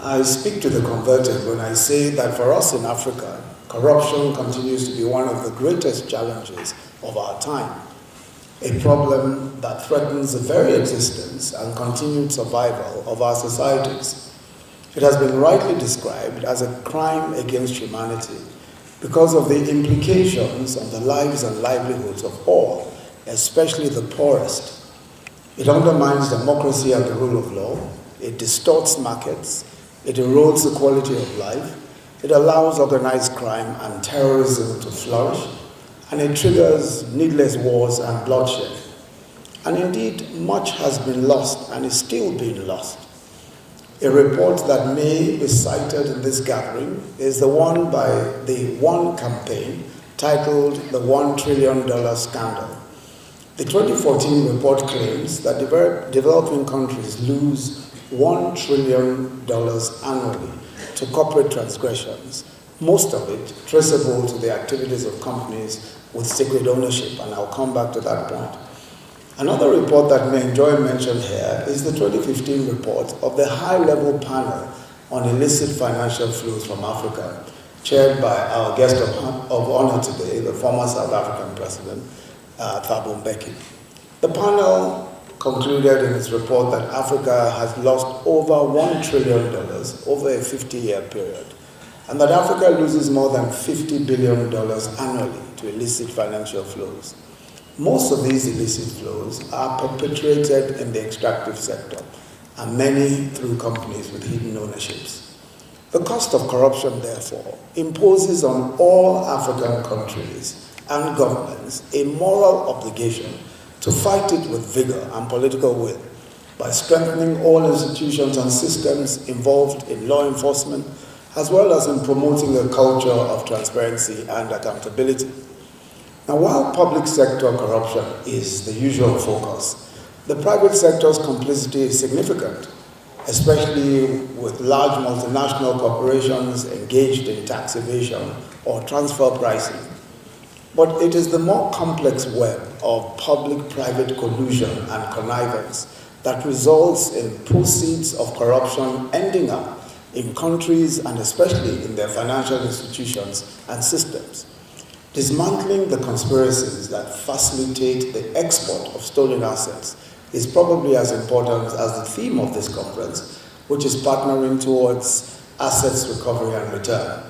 I speak to the converted when I say that for us in Africa, corruption continues to be one of the greatest challenges of our time, a problem that threatens the very existence and continued survival of our societies. It has been rightly described as a crime against humanity because of the implications on the lives and livelihoods of all, especially the poorest. It undermines democracy and the rule of law, it distorts markets, it erodes the quality of life, it allows organized crime and terrorism to flourish, and it triggers needless wars and bloodshed. And indeed, much has been lost and is still being lost. A report that may be cited in this gathering is the one by the One campaign titled The $1 Trillion Scandal. The 2014 report claims that developing countries lose $1 trillion annually to corporate transgressions, most of it traceable to the activities of companies with secret ownership, and I'll come back to that point. Another report that may enjoy mention here is the 2015 report of the high-level panel on illicit financial flows from Africa, chaired by our guest of honor today, the former South African President, Thabo Mbeki. The panel concluded in its report that Africa has lost over $1 trillion over a 50-year period, and that Africa loses more than $50 billion annually to illicit financial flows. Most of these illicit flows are perpetrated in the extractive sector, and many through companies with hidden ownerships. The cost of corruption, therefore, imposes on all African countries and governments a moral obligation to fight it with vigor and political will by strengthening all institutions and systems involved in law enforcement, as well as in promoting a culture of transparency and accountability. Now, while public sector corruption is the usual focus, the private sector's complicity is significant, especially with large multinational corporations engaged in tax evasion or transfer pricing. But it is the more complex web of public-private collusion and connivance that results in proceeds of corruption ending up in countries and especially in their financial institutions and systems. Dismantling the conspiracies that facilitate the export of stolen assets is probably as important as the theme of this conference, which is partnering towards assets recovery and return.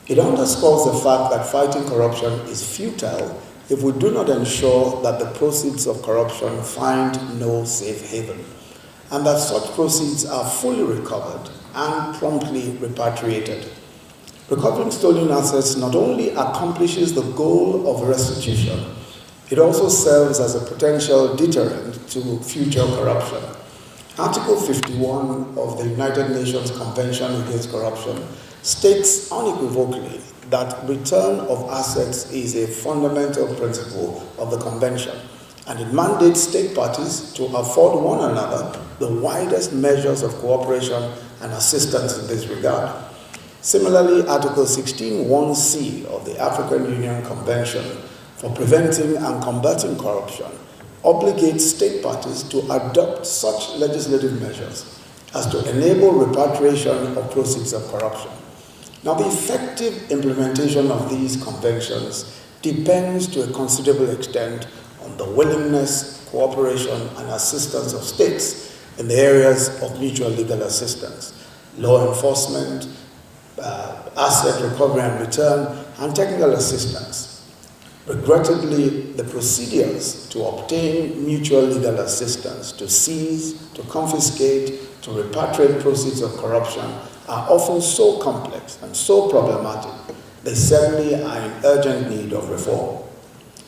It underscores the fact that fighting corruption is futile if we do not ensure that the proceeds of corruption find no safe haven, and that such proceeds are fully recovered and promptly repatriated. Recovering stolen assets not only accomplishes the goal of restitution, it also serves as a potential deterrent to future corruption. Article 51 of the United Nations Convention Against Corruption states unequivocally that return of assets is a fundamental principle of the Convention, and it mandates state parties to afford one another the widest measures of cooperation and assistance in this regard. Similarly, Article 16(1)(c) of the African Union Convention for Preventing and Combating Corruption obligates state parties to adopt such legislative measures as to enable repatriation of proceeds of corruption. Now, the effective implementation of these conventions depends to a considerable extent on the willingness, cooperation, and assistance of states in the areas of mutual legal assistance, law enforcement, asset recovery and return, and technical assistance. Regrettably, the procedures to obtain mutual legal assistance, to seize, to confiscate, to repatriate proceeds of corruption are often so complex and so problematic, they certainly are in urgent need of reform.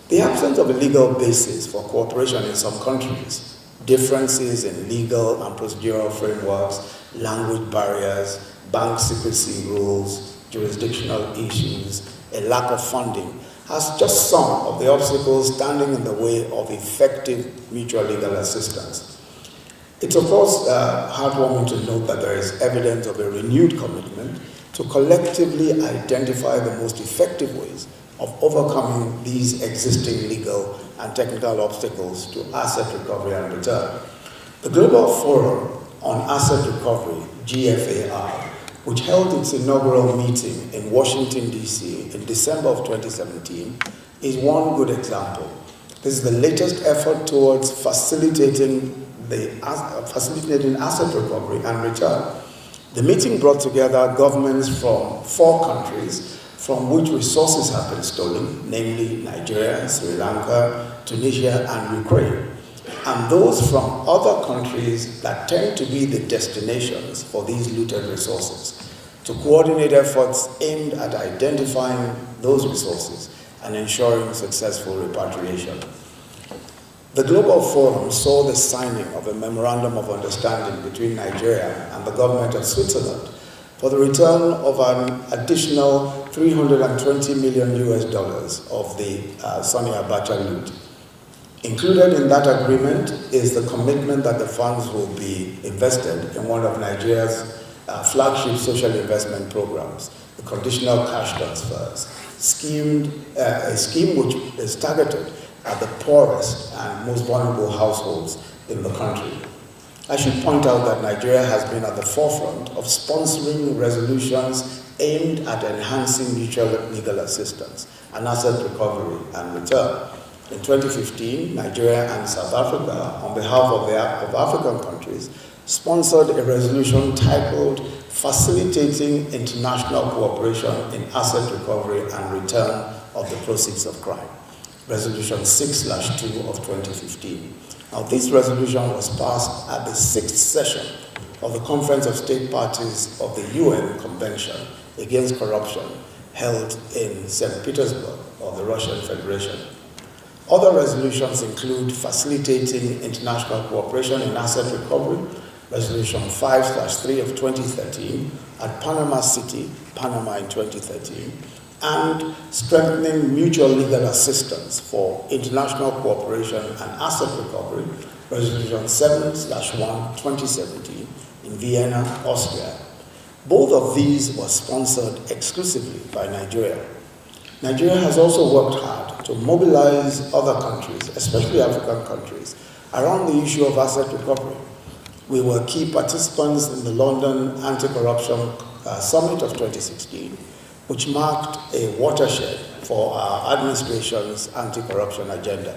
The absence of a legal basis for cooperation in some countries, differences in legal and procedural frameworks, language barriers, bank secrecy rules, jurisdictional issues, a lack of funding, has just some of the obstacles standing in the way of effective mutual legal assistance. It's of course heartwarming to note that there is evidence of a renewed commitment to collectively identify the most effective ways of overcoming these existing legal and technical obstacles to asset recovery and return. The Global Forum on Asset Recovery, GFAI, which held its inaugural meeting in Washington, D.C. in December of 2017, is one good example. This is the latest effort towards facilitating asset recovery and return. The meeting brought together governments from 4 countries from which resources have been stolen, namely Nigeria, Sri Lanka, Tunisia, and Ukraine, and those from other countries that tend to be the destinations for these looted resources, to coordinate efforts aimed at identifying those resources and ensuring successful repatriation. The Global Forum saw the signing of a memorandum of understanding between Nigeria and the government of Switzerland for the return of an additional $320 million of the Sani Abacha loot. Included in that agreement is the commitment that the funds will be invested in one of Nigeria's flagship social investment programs, the conditional cash transfers, a scheme which is targeted at the poorest and most vulnerable households in the country. I should point out that Nigeria has been at the forefront of sponsoring resolutions aimed at enhancing mutual legal assistance and asset recovery and return. In 2015, Nigeria and South Africa, on behalf of African countries, sponsored a resolution titled Facilitating International Cooperation in Asset Recovery and Return of the Proceeds of Crime, Resolution 6/2 of 2015. Now, this resolution was passed at the 6th session of the Conference of State Parties of the UN Convention Against Corruption held in St. Petersburg of the Russian Federation. Other resolutions include Facilitating International Cooperation in Asset Recovery, Resolution 5/3 of 2013 at Panama City, Panama in 2013, and Strengthening Mutual Legal Assistance for International Cooperation and Asset Recovery, Resolution 7/1, 2017, in Vienna, Austria. Both of these were sponsored exclusively by Nigeria. Nigeria has also worked hard to mobilize other countries, especially African countries, around the issue of asset recovery. We were key participants in the London Anti-Corruption Summit of 2016, which marked a watershed for our administration's anti-corruption agenda.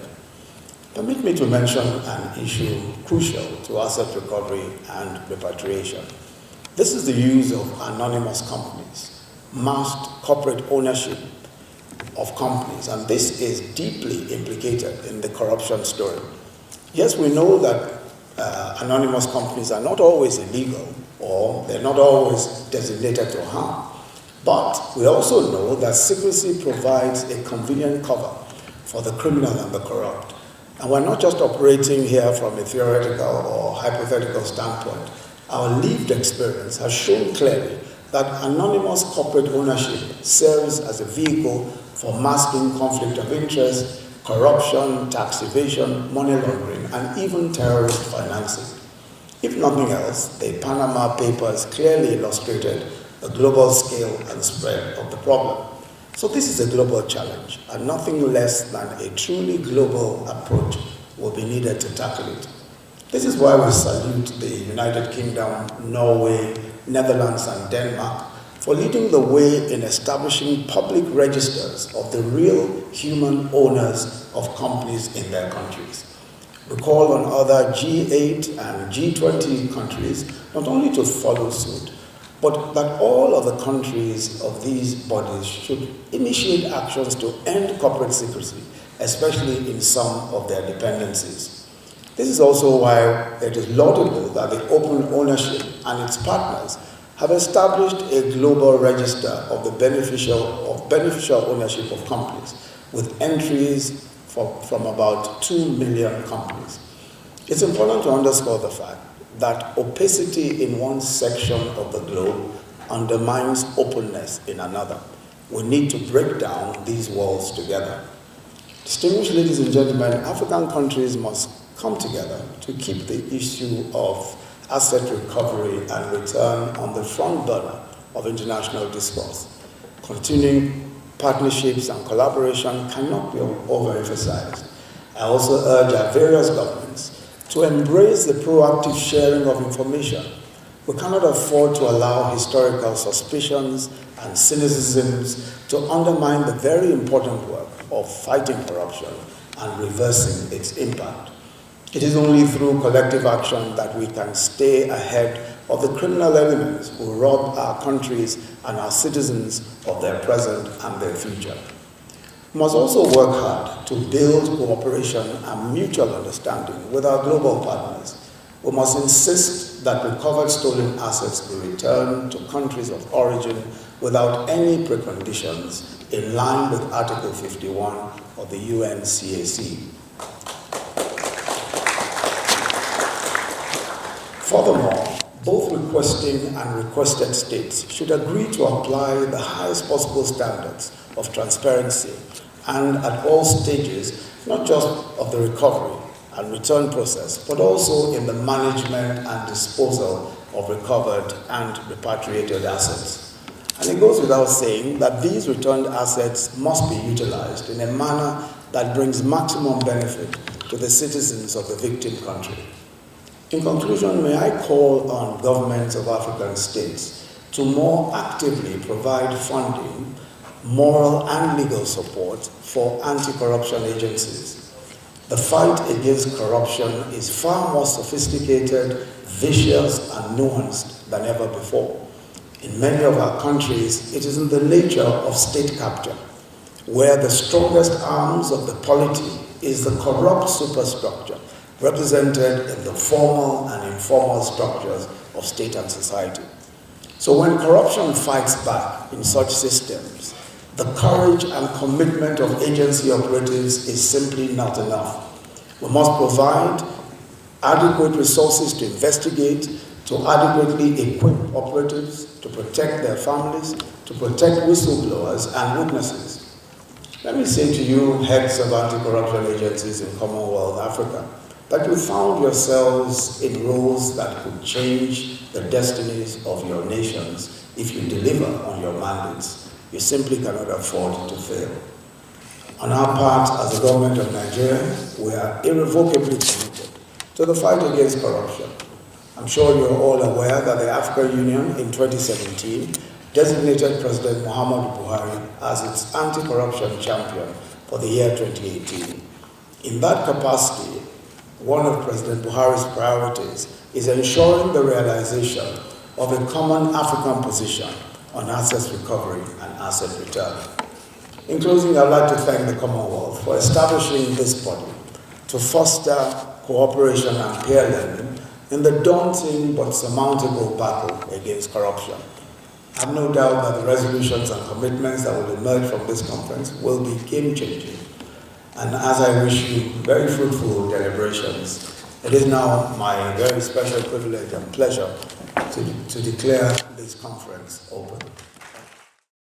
Permit me to mention an issue crucial to asset recovery and repatriation. This is the use of anonymous companies, masked corporate ownership of companies, and this is deeply implicated in the corruption story. Yes, we know that anonymous companies are not always illegal, or they're not always designated to harm. But we also know that secrecy provides a convenient cover for the criminal and the corrupt. And we're not just operating here from a theoretical or hypothetical standpoint. Our lived experience has shown clearly that anonymous corporate ownership serves as a vehicle for masking conflict of interest, corruption, tax evasion, money laundering, and even terrorist financing. If nothing else, the Panama Papers clearly illustrated the global scale and spread of the problem. So this is a global challenge, and nothing less than a truly global approach will be needed to tackle it. This is why we salute the United Kingdom, Norway, Netherlands, and Denmark for leading the way in establishing public registers of the real human owners of companies in their countries. We call on other G8 and G20 countries not only to follow suit, but that all of the countries of these bodies should initiate actions to end corporate secrecy, especially in some of their dependencies. This is also why it is laudable that the Open Ownership and its partners have established a global register of the beneficial ownership of companies, with entries from about 2 million companies. It's important to underscore the fact that opacity in one section of the globe undermines openness in another. We need to break down these walls together. Distinguished ladies and gentlemen, African countries must come together to keep the issue of asset recovery and return on the front burner of international discourse. Continuing partnerships and collaboration cannot be overemphasized. I also urge our various governments to embrace the proactive sharing of information. We cannot afford to allow historical suspicions and cynicisms to undermine the very important work of fighting corruption and reversing its impact. It is only through collective action that we can stay ahead of the criminal elements who rob our countries and our citizens of their present and their future. We must also work hard to build cooperation and mutual understanding with our global partners. We must insist that recovered stolen assets be returned to countries of origin without any preconditions, in line with Article 51 of the UNCAC. Furthermore, both requesting and requested states should agree to apply the highest possible standards of transparency and at all stages, not just of the recovery and return process, but also in the management and disposal of recovered and repatriated assets. And it goes without saying that these returned assets must be utilized in a manner that brings maximum benefit to the citizens of the victim country. In conclusion, may I call on governments of African states to more actively provide funding, moral and legal support for anti-corruption agencies. The fight against corruption is far more sophisticated, vicious, and nuanced than ever before. In many of our countries, it is in the nature of state capture, where the strongest arms of the polity is the corrupt superstructure represented in the formal and informal structures of state and society. So when corruption fights back in such systems, the courage and commitment of agency operatives is simply not enough. We must provide adequate resources to investigate, to adequately equip operatives, to protect their families, to protect whistleblowers and witnesses. Let me say to you, heads of anti-corruption agencies in Commonwealth Africa, that you found yourselves in roles that could change the destinies of your nations if you deliver on your mandates. You simply cannot afford to fail. On our part, as the government of Nigeria, we are irrevocably committed to the fight against corruption. I'm sure you're all aware that the African Union in 2017 designated President Muhammadu Buhari as its anti-corruption champion for the year 2018. In that capacity, one of President Buhari's priorities is ensuring the realization of a common African position on assets recovery and asset return. In closing, I'd like to thank the Commonwealth for establishing this body to foster cooperation and peer learning in the daunting but surmountable battle against corruption. I have no doubt that the resolutions and commitments that will emerge from this conference will be game-changing. And as I wish you very fruitful deliberations, it is now my very special privilege and pleasure to declare this conference open.